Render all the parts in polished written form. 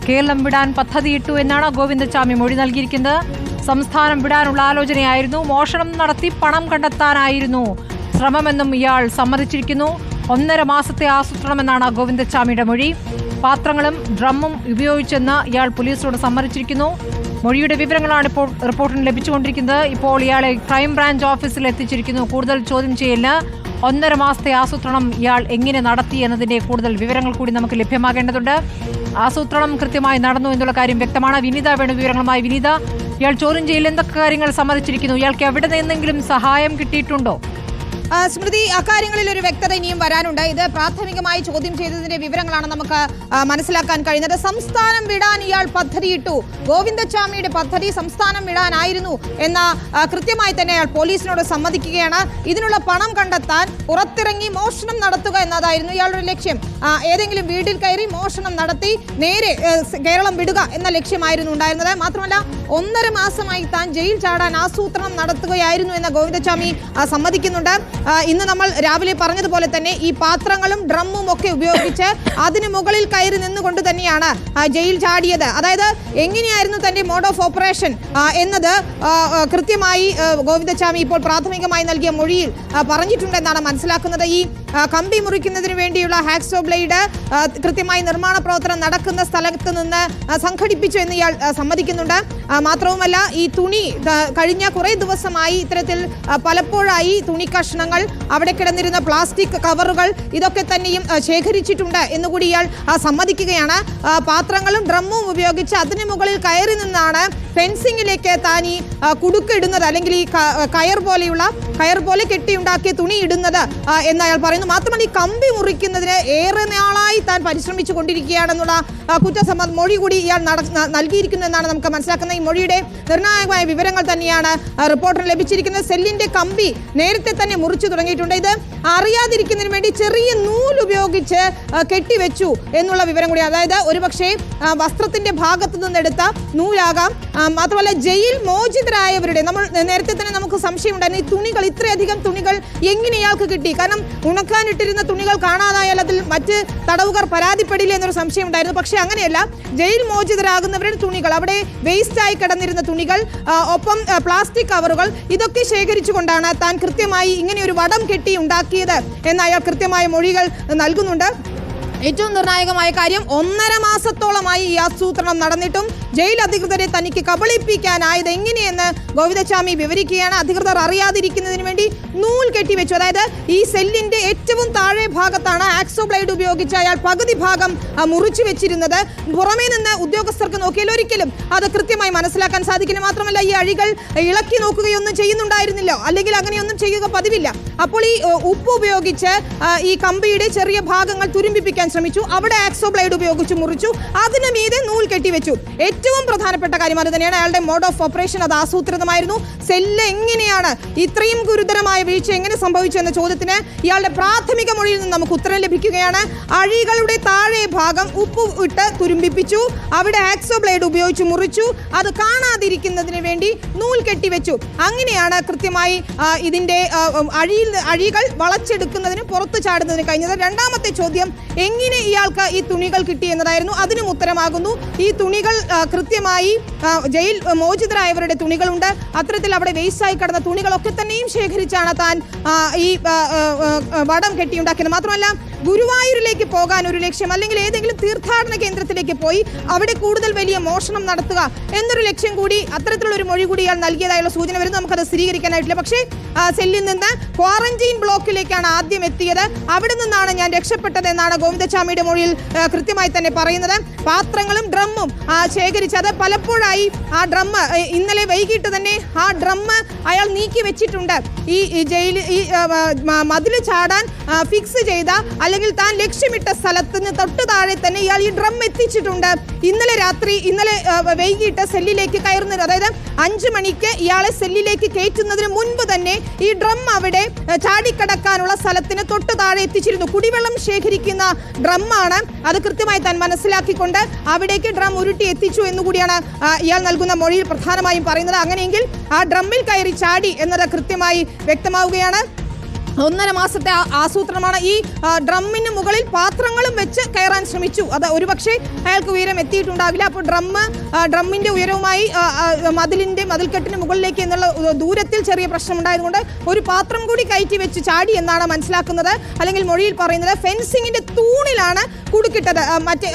കേരളം വിടാൻ പദ്ധതിയിട്ടു എന്നാണ് ഗോവിന്ദച്ചാമി മൊഴി നൽകിയിരിക്കുന്നത്. സംസ്ഥാനം വിടാനുള്ള ആലോചനയായിരുന്നു, മോഷണം നടത്തി പണം കണ്ടെത്താനായിരുന്നു ശ്രമമെന്നും ഇയാൾ സമ്മതിച്ചിരിക്കുന്നു. 1.5 മാസത്തെ ആസൂത്രണമെന്നാണ് ഗോവിന്ദച്ചാമിയുടെ മൊഴി. പാത്രങ്ങളും ഡ്രമ്മും ഉപയോഗിച്ചെന്ന് ഇയാൾ പോലീസിനോട് സമ്മതിച്ചിരിക്കുന്നു. മൊഴിയുടെ വിവരങ്ങളാണ് ഇപ്പോൾ റിപ്പോർട്ടിന് ലഭിച്ചുകൊണ്ടിരിക്കുന്നത്. ഇപ്പോൾ ഇയാളെ ക്രൈംബ്രാഞ്ച് ഓഫീസിൽ എത്തിച്ചിരിക്കുന്നു. കൂടുതൽ ചോദ്യം ചെയ്യലിന് 1.5 മാസത്തെ ആസൂത്രണം ഇയാൾ എങ്ങനെ നടത്തി എന്നതിന്റെ കൂടുതൽ വിവരങ്ങൾ കൂടി നമുക്ക് ലഭ്യമാകേണ്ടതുണ്ട്. ആസൂത്രണം കൃത്യമായി നടന്നു എന്നുള്ള കാര്യം വ്യക്തമാണ്. വിനീത വേണു വിവരങ്ങളുമായി. വിനീത, ഇയാൾ ചോദ്യം ചെയ്യൽ എന്തൊക്കെ കാര്യങ്ങൾ സമ്മതിച്ചിരിക്കുന്നു? ഇയാൾക്ക് എവിടെ നിന്നെങ്കിലും സഹായം കിട്ടിയിട്ടുണ്ടോ? സ്മൃതി, അക്കാര്യങ്ങളിൽ ഒരു വ്യക്തത ഇനിയും വരാനുണ്ട്. ഇത് പ്രാഥമികമായി ചോദ്യം ചെയ്തതിന്റെ വിവരങ്ങളാണ് നമുക്ക് മനസ്സിലാക്കാൻ കഴിയുന്നത്. സംസ്ഥാനം വിടാൻ ഇയാൾ പദ്ധതിയിട്ടു, ഗോവിന്ദച്ചാമിയുടെ പദ്ധതി സംസ്ഥാനം വിടാനായിരുന്നു എന്ന കൃത്യമായി തന്നെ അയാൾ പോലീസിനോട് സമ്മതിക്കുകയാണ്. ഇതിനുള്ള പണം കണ്ടെത്താൻ പുറത്തിറങ്ങി മോഷണം നടത്തുക എന്നതായിരുന്നു ഇയാളുടെ ലക്ഷ്യം. ഏതെങ്കിലും വീട്ടിൽ കയറി മോഷണം നടത്തി നേരെ കേരളം വിടുക എന്ന ലക്ഷ്യമായിരുന്നു ഉണ്ടായിരുന്നത്. മാത്രമല്ല 1.5 മാസമായി താൻ ജയിൽ ചാടാൻ ആസൂത്രണം നടത്തുകയായിരുന്നു എന്ന ഗോവിന്ദച്ചാമി സമ്മതിക്കുന്നുണ്ട്. ഇന്ന് നമ്മൾ രാവിലെ പറഞ്ഞതുപോലെ തന്നെ ഈ പാത്രങ്ങളും ഡ്രമ്മും ഒക്കെ ഉപയോഗിച്ച് അതിന് മുകളിൽ കയറി നിന്നുകൊണ്ട് തന്നെയാണ് ജയിൽ ചാടിയത്. അതായത് എങ്ങനെയായിരുന്നു തന്റെ മോഡ് ഓഫ് ഓപ്പറേഷൻ എന്നത് കൃത്യമായി ഗോവിന്ദച്ചാമി ഇപ്പോൾ പ്രാഥമികമായി നൽകിയ മൊഴിയിൽ പറഞ്ഞിട്ടുണ്ടെന്നാണ് മനസ്സിലാക്കുന്നത്. ഈ കമ്പി മുറിക്കുന്നതിന് വേണ്ടിയുള്ള ഹാക്സോ ബ്ലേഡ് കൃത്യമായി നിർമ്മാണ പ്രവർത്തനം നടക്കുന്ന സ്ഥലത്ത് നിന്ന് സംഘടിപ്പിച്ചു എന്ന് ഇയാൾ സമ്മതിക്കുന്നുണ്ട്. മാത്രവുമല്ല, ഈ തുണി കഴിഞ്ഞ കുറേ ദിവസമായി ഇത്തരത്തിൽ പലപ്പോഴായി തുണി കഷ്ണങ്ങൾ, അവിടെ കിടന്നിരുന്ന പ്ലാസ്റ്റിക് കവറുകൾ, ഇതൊക്കെ തന്നെയും ശേഖരിച്ചിട്ടുണ്ട് എന്നുകൂടി ഇയാൾ സമ്മതിക്കുകയാണ്. പാത്രങ്ങളും ഡ്രമ്മും ഉപയോഗിച്ച് അതിന് മുകളിൽ കയറി നിന്നാണ് ഫെൻസിങ്ങിലേക്ക് താൻ ഈ കുടുക്കിടുന്നത്, അല്ലെങ്കിൽ ഈ കയർ പോലെ കെട്ടിയുണ്ടാക്കിയ തുണി ഇടുന്നത് എന്ന് അയാൾ പറയുന്നു. മാത്രമല്ല, ഈ കമ്പി മുറിക്കുന്നതിന് ഏറെ നാളായി താൻ പരിശ്രമിച്ചു കൊണ്ടിരിക്കുകയാണെന്നുള്ള കുറ്റസമ്മത മൊഴി കൂടി ഇയാൾ നൽകിയിരിക്കുന്നു എന്നാണ് നമുക്ക് മനസ്സിലാക്കുന്നത്. ഈ മൊഴിയുടെ നിർണായകമായ വിവരങ്ങൾ തന്നെയാണ് റിപ്പോർട്ടറിന് ലഭിച്ചിരിക്കുന്നത്. സെല്ലിന്റെ കമ്പി നേരത്തെ തന്നെ മുറിച്ചു തുടങ്ങിയിട്ടുണ്ട്. ഇത് അറിയാതിരിക്കുന്നതിന് വേണ്ടി ചെറിയ നൂൽ ഉപയോഗിച്ച് കെട്ടിവെച്ചു എന്നുള്ള വിവരം കൂടി. അതായത് ഒരുപക്ഷെ വസ്ത്രത്തിന്റെ ഭാഗത്തു നിന്നെടുത്ത നൂലാകാം. മാത്രമല്ല, ജയിൽ മോചിതരായവരുടെ, നമ്മൾ നേരത്തെ തന്നെ നമുക്ക് സംശയമുണ്ടായിരുന്നു, ഈ തുണികൾ, ഇത്രയധികം തുണികൾ എങ്ങനെ ഇയാൾക്ക് കിട്ടി? കാരണം ഉണക്കാനിട്ടിരുന്ന തുണികൾ കാണാതായാൽ അതിൽ മറ്റ് തടവുകാർ പരാതിപ്പെടില്ല എന്നൊരു സംശയം ഉണ്ടായിരുന്നു. പക്ഷെ അങ്ങനെയല്ല, ജയിൽ മോചിതരാകുന്നവരുടെ തുണികൾ, അവിടെ വേസ്റ്റായി കിടന്നിരുന്ന തുണികൾ, ഒപ്പം പ്ലാസ്റ്റിക് കവറുകൾ, ഇതൊക്കെ ശേഖരിച്ചുകൊണ്ടാണ് താൻ കൃത്യമായി ഇങ്ങനെ ഒരു വടം കെട്ടി ഉണ്ടാക്കിയത് എന്ന് അയാൾ കൃത്യമായ മൊഴികൾ നൽകുന്നുണ്ട്. ഏറ്റവും നിർണായകമായ കാര്യം, 1.5 മാസത്തോളമായി ഈ ആസൂത്രണം നടന്നിട്ടും ജയിൽ അധികൃതരെ തനിക്ക് കബളിപ്പിക്കാനായത് എങ്ങനെയെന്ന് ഗോവിന്ദച്ചാമി വിവരിക്കുകയാണ്. അധികൃതർ അറിയാതിരിക്കുന്നതിന് വേണ്ടി നൂൽ കെട്ടിവെച്ചു. അതായത് ഈ സെല്ലിന്റെ ഏറ്റവും താഴെ ഭാഗത്താണ് ആക്സോ ബ്ലേഡ് ഉപയോഗിച്ച് അയാൾ പകുതി ഭാഗം മുറിച്ചു വെച്ചിരുന്നത്. പുറമേ നിന്ന് ഉദ്യോഗസ്ഥർക്ക് നോക്കിയാൽ ഒരിക്കലും അത് കൃത്യമായി മനസ്സിലാക്കാൻ സാധിക്കില്ല. മാത്രമല്ല, ഈ അഴികൾ ഇളക്കി നോക്കുകയൊന്നും ചെയ്യുന്നുണ്ടായിരുന്നില്ല, അല്ലെങ്കിൽ അങ്ങനെയൊന്നും ചെയ്യുക പതിവില്ല. അപ്പോൾ ഈ ഉപ്പ് ഉപയോഗിച്ച് ഈ കമ്പിയുടെ ചെറിയ ഭാഗങ്ങൾ തുരുമ്പിപ്പിക്കാൻ ശ്രമിച്ചു. അവിടെ ആക്സോ ബ്ലേഡ് ഉപയോഗിച്ച് മുറിച്ചു. അതിന് മീതെ നൂൽ കെട്ടിവെച്ചു. ഏറ്റവും പ്രധാനപ്പെട്ട കാര്യം അത് തന്നെയാണ്, അയാളുടെ മോഡ് ഓഫ് ഓപ്പറേഷൻ അത് ആസൂത്രിതമായിരുന്നു. സെല്ല് എങ്ങനെയാണ് ഇത്രയും ഗുരുതരമായ വീഴ്ച എങ്ങനെ സംഭവിച്ചു എന്ന ചോദ്യത്തിന് ഇയാളുടെ പ്രാഥമിക മൊഴിയിൽ നിന്ന് നമുക്ക് ഉത്തരം ലഭിക്കുകയാണ്. അഴികളുടെ താഴെ ഭാഗം ഉപ്പ് ഇട്ട് തുരുമ്പിപ്പിച്ചു, അവിടെ ആക്സോ ബ്ലേഡ് ഉപയോഗിച്ച് മുറിച്ചു, അത് കാണാതിരിക്കുന്നതിന് വേണ്ടി നൂൽ കെട്ടിവെച്ചു. അങ്ങനെയാണ് കൃത്യമായി ഇതിന്റെ അഴികൾ വളച്ചെടുക്കുന്നതിന്, പുറത്തു ചാടുന്നതിന് കഴിഞ്ഞത്. രണ്ടാമത്തെ ചോദ്യം, എങ്ങനെ ഇയാൾക്ക് ഈ തുണികൾ കിട്ടി എന്നതായിരുന്നു. അതിനും ഉത്തരമാകുന്നു. ഈ തുണികൾ കൃത്യമായി ജയിൽ മോചിതരായവരുടെ തുണികളുണ്ട്. അത്തരത്തിൽ അവിടെ വേസ്റ്റായി കിടന്ന തുണികളൊക്കെ തന്നെയും ശേഖരിച്ചാണ് താൻ ഈ വടം കെട്ടിയുണ്ടാക്കിയത്. മാത്രമല്ല, ഗുരുവായൂരിലേക്ക് പോകാൻ ഒരു ലക്ഷ്യം, അല്ലെങ്കിൽ ഏതെങ്കിലും തീർത്ഥാടന കേന്ദ്രത്തിലേക്ക് പോയി അവിടെ കൂടുതൽ വലിയ മോഷണം നടത്തുക എന്നൊരു ലക്ഷ്യം കൂടി, അത്തരത്തിലുള്ള ഒരു മൊഴി കൂടി ഇയാൾ നൽകിയതായുള്ള സൂചന വരുന്നു. നമുക്കത് സ്ഥിരീകരിക്കാനായിട്ടില്ല. പക്ഷേ സെല്ലിൽ നിന്ന് ക്വാറന്റൈൻ ബ്ലോക്കിലേക്കാണ് ആദ്യം എത്തിയത്. അവിടെ നിന്നാണ് ഞാൻ രക്ഷപ്പെട്ടത് എന്നാണ് ഗോവിന്ദച്ചാമിയുടെ മൊഴിയിൽ കൃത്യമായി തന്നെ പറയുന്നത്. പാത്രങ്ങളും ഡ്രമ്മും ശേഖരിച്ചത് പലപ്പോഴായി ആ ഡ്രമ്മ് ഇന്നലെ വൈകിട്ട് തന്നെ ആ ഡ്രമ്മ് അയാൾ നീക്കി വെച്ചിട്ടുണ്ട്. ഈ ജയിലിൽ ഈ മതിൽ ചാടാൻ ഫിക്സ് ചെയ്ത, അല്ലെങ്കിൽ താൻ ലക്ഷ്യമിട്ട സ്ഥലത്തിന് തൊട്ട് താഴെ തന്നെ ഇയാൾ ഈ ഡ്രം എത്തിച്ചിട്ടുണ്ട്. ഇന്നലെ വൈകിട്ട് സെല്ലിലേക്ക് കയറുന്നത്, അതായത് 5 മണിക്ക് ഇയാളെ സെല്ലിലേക്ക് കയറ്റുന്നതിന് മുൻപ് തന്നെ ഈ ഡ്രം അവിടെ ചാടിക്കടക്കാനുള്ള സ്ഥലത്തിന് തൊട്ട് താഴെ എത്തിച്ചിരുന്നു. കുടിവെള്ളം ശേഖരിക്കുന്ന ഡ്രമ്മാണ് അത്. കൃത്യമായി താൻ മനസ്സിലാക്കിക്കൊണ്ട് അവിടേക്ക് ഡ്രം ഉരുട്ടി എത്തിച്ചു എന്നുകൂടിയാണ് ഇയാൾ നൽകുന്ന മൊഴിയിൽ പ്രധാനമായും പറയുന്നത്. അങ്ങനെയെങ്കിൽ ആ ഡ്രമ്മിൽ കയറി ചാടി എന്നത് കൃത്യമായി വ്യക്തമാവുകയാണ്. 1.5 മാസത്തെ ആസൂത്രണമാണ്. ഈ ഡ്രമ്മിന് മുകളിൽ പാത്രങ്ങളും വെച്ച് കയറാൻ ശ്രമിച്ചു. അത് ഒരുപക്ഷെ അയാൾക്ക് ഉയരം എത്തിയിട്ടുണ്ടാവില്ല. അപ്പോൾ ഡ്രമ്മിന്റെ ഉയരവുമായി മതിൽക്കെട്ടിന് മുകളിലേക്ക് എന്നുള്ള ദൂരത്തിൽ ചെറിയ പ്രശ്നമുണ്ടായതുകൊണ്ട് ഒരു പാത്രം കൂടി കയറ്റി വെച്ച് ചാടി എന്നാണ് മനസ്സിലാക്കുന്നത്. അല്ലെങ്കിൽ മൊഴിയിൽ പറയുന്നത് ഫെൻസിങ്ങിന്റെ തൂണിലാണ് കുടുക്കിട്ടത്.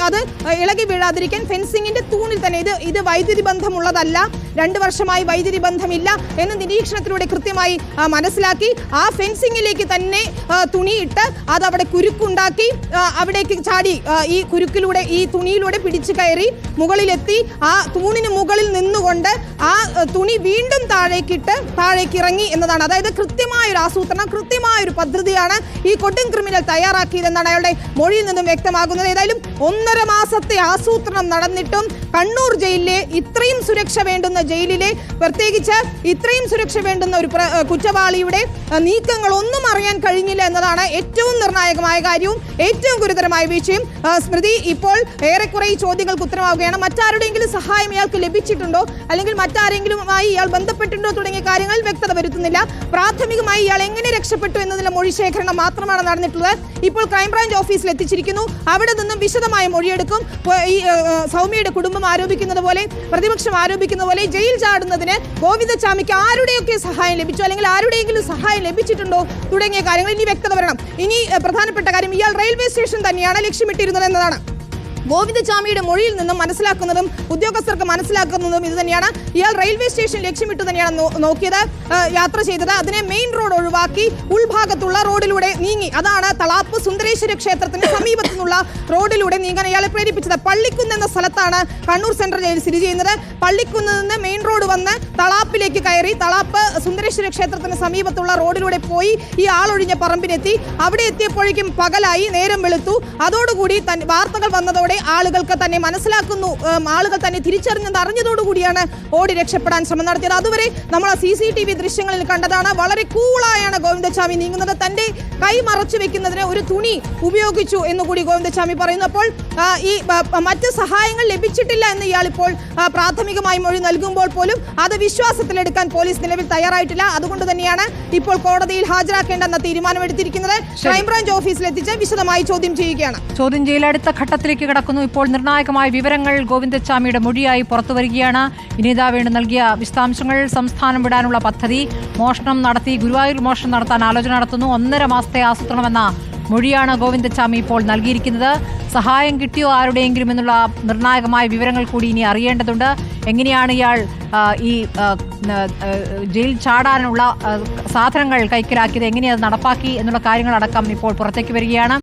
അത് ഇളകി വീഴാതിരിക്കാൻ ഫെൻസിങ്ങിന്റെ തൂണിൽ തന്നെ. ഇത് വൈദ്യുതി ബന്ധമുള്ളതല്ല, 2 വർഷമായി വൈദ്യുതി ബന്ധമില്ല എന്ന് നിരീക്ഷണത്തിലൂടെ കൃത്യമായി മനസ്സിലാക്കി ആ ഫെൻസിങ്ങിലേക്ക് തന്നെ തുണിയിട്ട് അതവിടെ കുരുക്കുണ്ടാക്കി അവിടേക്ക് ചാടി ഈ കുരുക്കിലൂടെ ഈ തുണിയിലൂടെ പിടിച്ചു കയറി മുകളിലെത്തി ആ തൂണിന് മുകളിൽ നിന്നുകൊണ്ട് ആ തുണി വീണ്ടും താഴേക്ക് ഇറങ്ങി എന്നതാണ്. അതായത് കൃത്യമായൊരു ആസൂത്രണം, കൃത്യമായൊരു പദ്ധതിയാണ് ഈ കൊടും ക്രിമിനൽ തയ്യാറാക്കിയതെന്നാണ് അയാളുടെ മൊഴിയിൽ നിന്നും വ്യക്തമാകുന്നത്. ഏതായാലും 1.5 മാസത്തെ ആസൂത്രണം നടന്നിട്ടും കണ്ണൂർ ജയിലിലെ ഇത്രയും സുരക്ഷ വേണ്ടുന്ന ജയിലിലെ പ്രത്യേകിച്ച് ഇത്രയും സുരക്ഷ വേണ്ടുന്ന ഒരു കുറ്റവാളിയുടെ നീക്കങ്ങൾ ഒന്നും അറിയാൻ കഴിഞ്ഞില്ല എന്നതാണ് ഏറ്റവും നിർണായകമായ കാര്യവും ഏറ്റവും ഗുരുതരമായ വീഴ്ചയും. സ്മൃതി, ഇപ്പോൾ ഏറെക്കുറെ ഈ ചോദ്യങ്ങൾക്ക് ഉത്തരമാവുകയാണ്. മറ്റാരുടെയെങ്കിലും സഹായം ഇയാൾക്ക് ലഭിച്ചിട്ടുണ്ടോ, അല്ലെങ്കിൽ മറ്റാരെങ്കിലുമായി ഇയാൾ ബന്ധപ്പെട്ടിട്ടുണ്ടോ തുടങ്ങിയ കാര്യങ്ങളിൽ വ്യക്തത വരുത്തുന്നില്ല. പ്രാഥമികമായി ഇയാൾ എങ്ങനെ രക്ഷപ്പെട്ടു എന്നതിലെ മൊഴി ശേഖരണം മാത്രമാണ് നടന്നിട്ടുള്ളത്. ഇപ്പോൾ ക്രൈംബ്രാഞ്ച് ഓഫീസിൽ എത്തിച്ചിരിക്കുന്നു. അവിടെ നിന്നും വിശദമായ മൊഴിയെടുക്കും. ഈ സൗമ്യയുടെ കുടുംബം ആരോപിക്കുന്നത് പോലെ, പ്രതിപക്ഷം ആരോപിക്കുന്ന പോലെ ജയിൽ ചാടുന്നതിന് ഗോവിന്ദചാമിക്ക് ആരുടെയൊക്കെ സഹായം ലഭിച്ചു, അല്ലെങ്കിൽ ആരുടെയെങ്കിലും സഹായം ലഭിച്ചിട്ടുണ്ടോ തുടങ്ങിയ കാര്യങ്ങൾ ഇനി വ്യക്തത വരണം. ഇനി പ്രധാനപ്പെട്ട കാര്യം, ഇയാൾ റെയിൽവേ സ്റ്റേഷൻ തന്നെയാണ് ലക്ഷ്യമിട്ടിരുന്നത് എന്നതാണ്. ഗോവിന്ദചാമിയുടെ മൊഴിയിൽ നിന്നും മനസ്സിലാക്കുന്നതും ഉദ്യോഗസ്ഥർക്ക് മനസ്സിലാക്കുന്നതും ഇത് തന്നെയാണ്. ഇയാൾ റെയിൽവേ സ്റ്റേഷൻ ലക്ഷ്യമിട്ട് തന്നെയാണ് നോക്കിയത്, യാത്ര ചെയ്തത്. അതിനെ മെയിൻ റോഡ് ഒഴിവാക്കി ഉൾഭാഗത്തുള്ള റോഡിലൂടെ നീങ്ങി. അതാണ് തളാപ്പ് സുന്ദരേശ്വര ക്ഷേത്രത്തിന് സമീപത്തു നിന്നുള്ള റോഡിലൂടെ നീങ്ങാൻ ഇയാളെ പ്രേരിപ്പിച്ചത്. പള്ളിക്കുന്ന് എന്ന സ്ഥലത്താണ് കണ്ണൂർ സെൻട്രൽ ജയിൽ സ്ഥിതി ചെയ്യുന്നത്. പള്ളിക്കുന്ന് നിന്ന് മെയിൻ റോഡ് വന്ന് തളാപ്പിലേക്ക് കയറി തളാപ്പ് സുന്ദരേശ്വര ക്ഷേത്രത്തിന് സമീപത്തുള്ള റോഡിലൂടെ പോയി ഈ ആളൊഴിഞ്ഞ പറമ്പിനെത്തി. അവിടെ എത്തിയപ്പോഴേക്കും പകലായി, നേരം വെളുത്തു. അതോടുകൂടി വാർത്തകൾ വന്നതോടെ ആളുകൾക്ക് തന്നെ മനസ്സിലാക്കുന്നു, ആളുകൾ തന്നെ തിരിച്ചറിഞ്ഞത് അറിഞ്ഞതോടുകൂടിയാണ് ഓടി രക്ഷപ്പെടാൻ ശ്രമം നടത്തിയത്. അതുവരെ നമ്മൾ CCTV ദൃശ്യങ്ങളിൽ കണ്ടതാണ്. വളരെ കൂളായാണ് ഗോവിന്ദചാമി നീങ്ങുന്നത്. തന്റെ കൈ മറച്ചു വെക്കുന്നതിന് ഒരു തുണി ഉപയോഗിച്ചു എന്നുകൂടി ഗോവിന്ദചാമി പറയുന്നു. അപ്പോൾ ഈ മറ്റ് സഹായങ്ങൾ ലഭിച്ചിട്ടില്ല എന്ന് ഇയാൾ ഇപ്പോൾ പ്രാഥമികമായി മൊഴി നൽകുമ്പോൾ പോലും അത് വിശ്വാസത്തിലെടുക്കാൻ പോലീസ് നിലവിൽ തയ്യാറായിട്ടില്ല. അതുകൊണ്ട് തന്നെയാണ് ഇപ്പോൾ കോടതിയിൽ ഹാജരാക്കേണ്ടെന്ന തീരുമാനമെടുത്തിരിക്കുന്നത്. ക്രൈംബ്രാഞ്ച് ഓഫീസിൽ എത്തിച്ച് വിശദമായി ചോദ്യം ചെയ്യുകയാണ്. ചോദ്യം ചെയ്യൽ അടുത്ത ഘട്ടത്തിലേക്ക് കടക്കുന്നു. ഇപ്പോൾ നിർണായകമായ വിവരങ്ങൾ ഗോവിന്ദചാമിയുടെ മൊഴിയായി പുറത്തുവരികയാണ്. വിനീത വേണു നൽകിയ വിശദാംശങ്ങൾ. സംസ്ഥാനം വിടാനുള്ള പദ്ധതി, മോഷണം നടത്തി, ഗുരുവായൂർ മോഷണം നടത്താൻ ആലോചന നടത്തുന്നു, 1.5 മാസത്തെ ആസൂത്രണമെന്ന മൊഴിയാണ് ഗോവിന്ദചാമി ഇപ്പോൾ നൽകിയിരിക്കുന്നത്. സഹായം കിട്ടിയോ ആരുടെയെങ്കിലും എന്നുള്ള നിർണായകമായ വിവരങ്ങൾ കൂടി ഇനി അറിയേണ്ടതുണ്ട്. എങ്ങനെയാണ് ഇയാൾ ഈ ജയിൽ ചാടാനുള്ള സാധനങ്ങൾ കൈക്കലാക്കിയത്, എങ്ങനെയത് നടപ്പാക്കി എന്നുള്ള കാര്യങ്ങളടക്കം ഇപ്പോൾ പുറത്തേക്ക് വരികയാണ്.